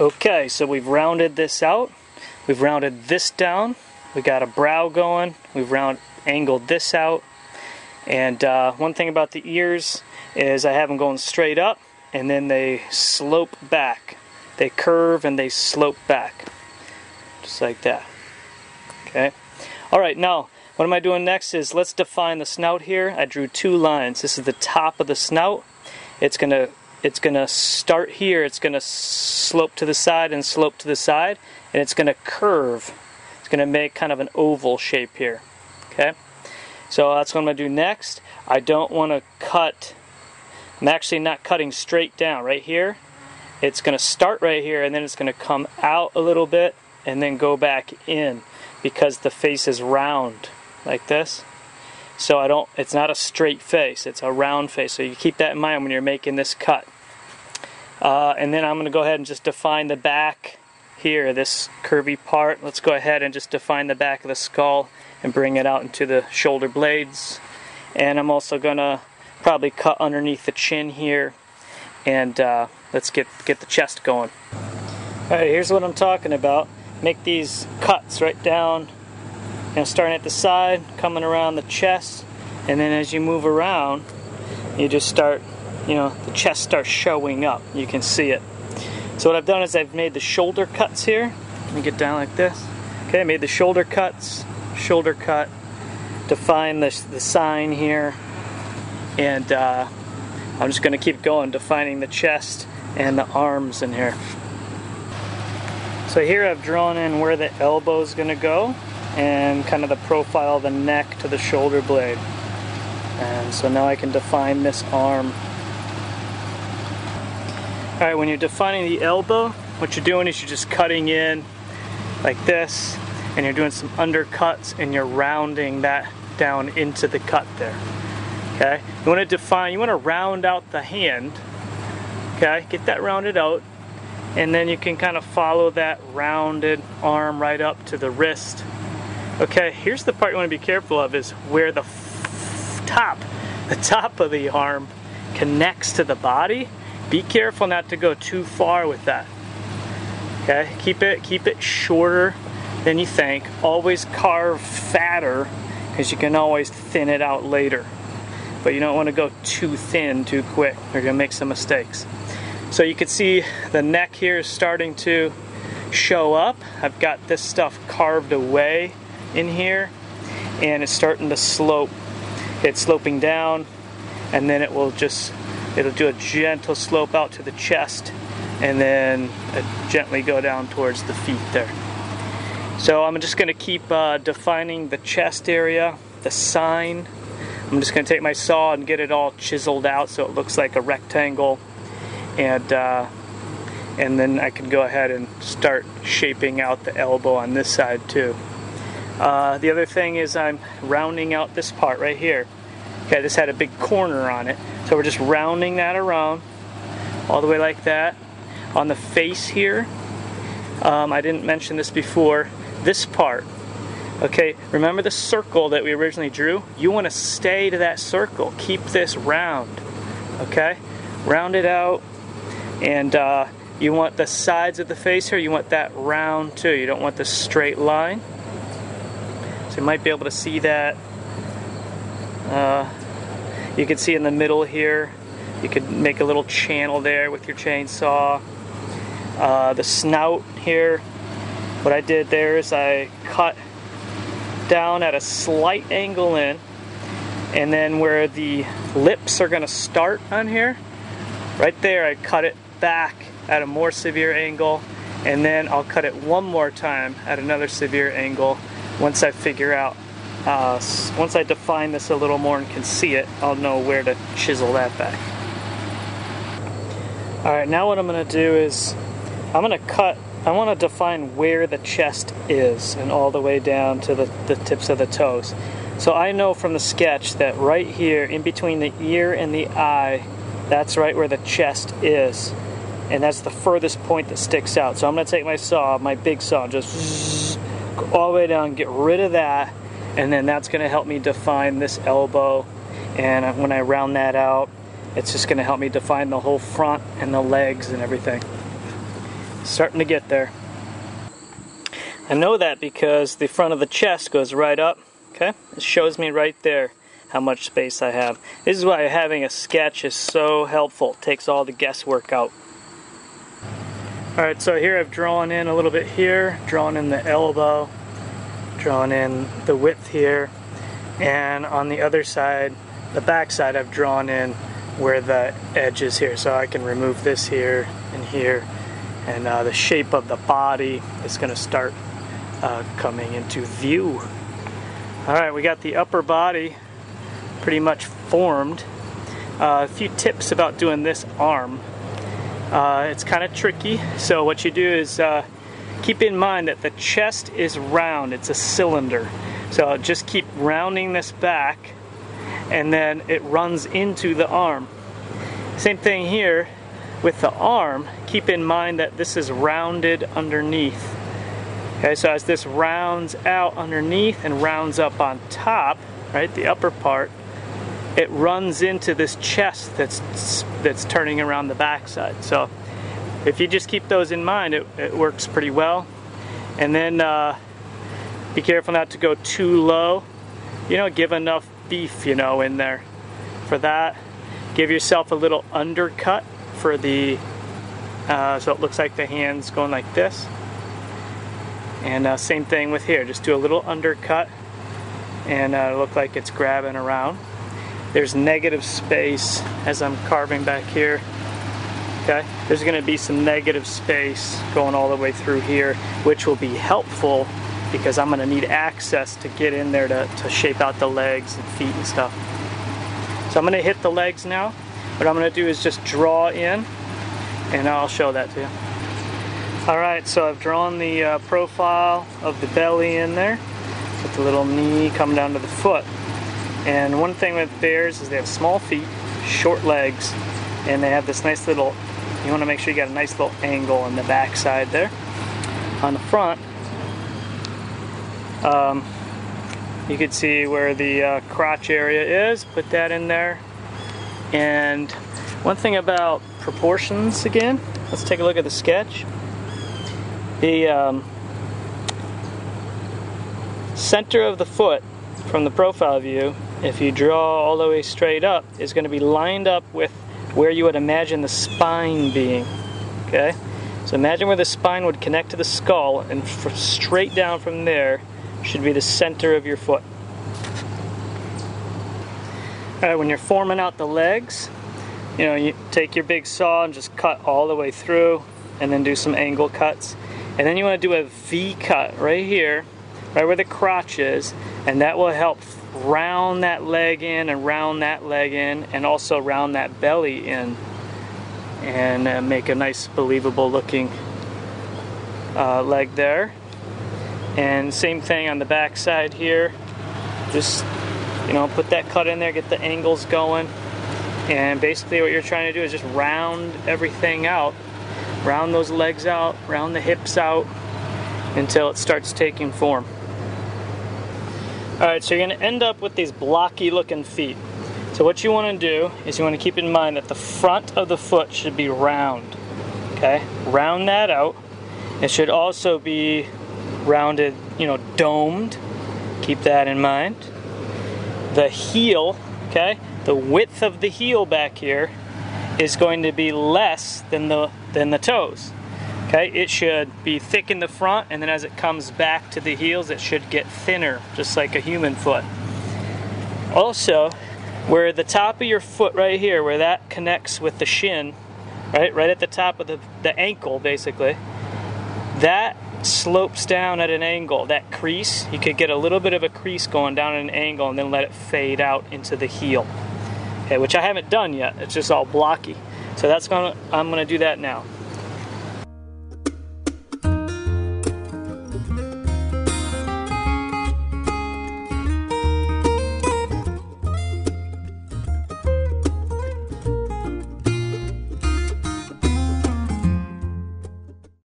Okay, so we've rounded this out. We've rounded this down. We got a brow going. We've angled this out. And one thing about the ears is I have them going straight up, and then they slope back. They curve and they slope back. Just like that. Okay. Alright, now, what am I doing next is let's define the snout here. I drew 2 lines. This is the top of the snout. It's gonna start here. It's gonna slope to the side and slope to the side, and it's gonna curve. It's gonna make kind of an oval shape here. Okay, so that's what I'm gonna do next. I don't want to cut. I'm actually not cutting straight down right here. It's gonna start right here, and then it's gonna come out a little bit, and then go back in because the face is round like this. So it's not a straight face, it's a round face. So you keep that in mind when you're making this cut. And then I'm going to go ahead and just define the back here, this curvy part. Let's go ahead and just define the back of the skull and bring it out into the shoulder blades. And I'm also going to probably cut underneath the chin here. And let's get the chest going. Alright, here's what I'm talking about. Make these cuts right down. Starting at the side, coming around the chest, and then as you move around, you just start, the chest starts showing up. You can see it. So what I've done is I've made the shoulder cuts here. Let me get down like this. Okay, I made the shoulder cuts, shoulder cut, define the sign here, and I'm just going to keep going, defining the chest and the arms in here. So here I've drawn in where the elbow is going to go, and kind of the profile of the neck to the shoulder blade. And so now I can define this arm. Alright, when you're defining the elbow, what you're doing is you're just cutting in like this, and you're doing some undercuts, and you're rounding that down into the cut there. Okay? You want to round out the hand. Okay? Get that rounded out, and then you can kind of follow that rounded arm right up to the wrist. Okay, here's the part you want to be careful of, is where the top of the arm connects to the body. Be careful not to go too far with that. Okay, keep it shorter than you think. Always carve fatter, because you can always thin it out later. But you don't want to go too thin too quick. You're going to make some mistakes. So you can see the neck here is starting to show up. I've got this stuff carved away in here, and it's starting to slope. It's sloping down, and then it'll do a gentle slope out to the chest, and then gently go down towards the feet there. So I'm just going to keep defining the chest area, the sign. I'm just going to take my saw and get it all chiseled out so it looks like a rectangle, and then I can go ahead and start shaping out the elbow on this side too. The other thing is I'm rounding out this part right here. Okay, this had a big corner on it, so we're just rounding that around all the way like that. On the face here, I didn't mention this before, this part. Okay, remember the circle that we originally drew? You want to stay to that circle. Keep this round. Okay, round it out, and you want the sides of the face here, you want that round too. You don't want the straight line. So you might be able to see that. You can see in the middle here, you could make a little channel there with your chainsaw. The snout here, what I did there is I cut down at a slight angle in, and then where the lips are going to start on here, right there I cut it back at a more severe angle, and then I'll cut it one more time at another severe angle. Once I figure out, once I define this a little more and can see it, I'll know where to chisel that back. Alright, now what I'm going to do is, I want to define where the chest is and all the way down to the tips of the toes. So I know from the sketch that right here, in between the ear and the eye, that's right where the chest is. And that's the furthest point that sticks out. So I'm going to take my saw, my big saw, and just go all the way down, get rid of that, and then that's going to help me define this elbow. And when I round that out, it's just going to help me define the whole front and the legs and everything. Starting to get there. I know that because the front of the chest goes right up. Okay, it shows me right there how much space I have. This is why having a sketch is so helpful. It takes all the guesswork out. Alright, so here I've drawn in a little bit here, drawn in the elbow, drawn in the width here, and on the other side, the back side, I've drawn in where the edge is here. So I can remove this here and here, and the shape of the body is going to start coming into view. Alright, we got the upper body pretty much formed. A few tips about doing this arm. It's kind of tricky, so what you do is keep in mind that the chest is round, it's a cylinder. So just keep rounding this back, and then it runs into the arm. Same thing here with the arm. Keep in mind that this is rounded underneath. Okay, so as this rounds out underneath and rounds up on top, right, the upper part, it runs into this chest that's turning around the backside. So if you just keep those in mind, it works pretty well. And then be careful not to go too low. You know, give enough beef, you know, in there for that. Give yourself a little undercut for the so it looks like the hand's going like this. And same thing with here. Just do a little undercut, and look like it's grabbing around. There's negative space as I'm carving back here. Okay, there's going to be some negative space going all the way through here, which will be helpful because I'm going to need access to get in there to shape out the legs and feet and stuff. So I'm going to hit the legs now. What I'm going to do is just draw in, and I'll show that to you. Alright, so I've drawn the profile of the belly in there with the little knee coming down to the foot. And one thing with bears is they have small feet, short legs, and they have this nice little, you want to make sure you got a nice little angle on the back side there. On the front, you can see where the crotch area is. Put that in there. And one thing about proportions again, let's take a look at the sketch. The center of the foot from the profile view, if you draw all the way straight up, is going to be lined up with where you would imagine the spine being. Okay? So imagine where the spine would connect to the skull, and straight down from there should be the center of your foot. Alright, when you're forming out the legs, you know, you take your big saw and just cut all the way through, and then do some angle cuts. And then you want to do a V cut right here, right where the crotch is, and that will help round that leg in and round that leg in, and also round that belly in, and make a nice believable looking leg there. And same thing on the back side here. Just, you know, put that cut in there, get the angles going, and basically what you're trying to do is just round everything out, round those legs out, round the hips out until it starts taking form. Alright, so you're going to end up with these blocky looking feet. So what you want to do is you want to keep in mind that the front of the foot should be round. Okay? Round that out. It should also be rounded, you know, domed. Keep that in mind. The heel, okay? The width of the heel back here is going to be less than the toes. Okay, it should be thick in the front, and then as it comes back to the heels, it should get thinner, just like a human foot. Also, where the top of your foot right here, where that connects with the shin, right at the top of the ankle, basically, that slopes down at an angle. That crease, you could get a little bit of a crease going down at an angle, and then let it fade out into the heel. Okay, which I haven't done yet. It's just all blocky. So I'm going to do that now.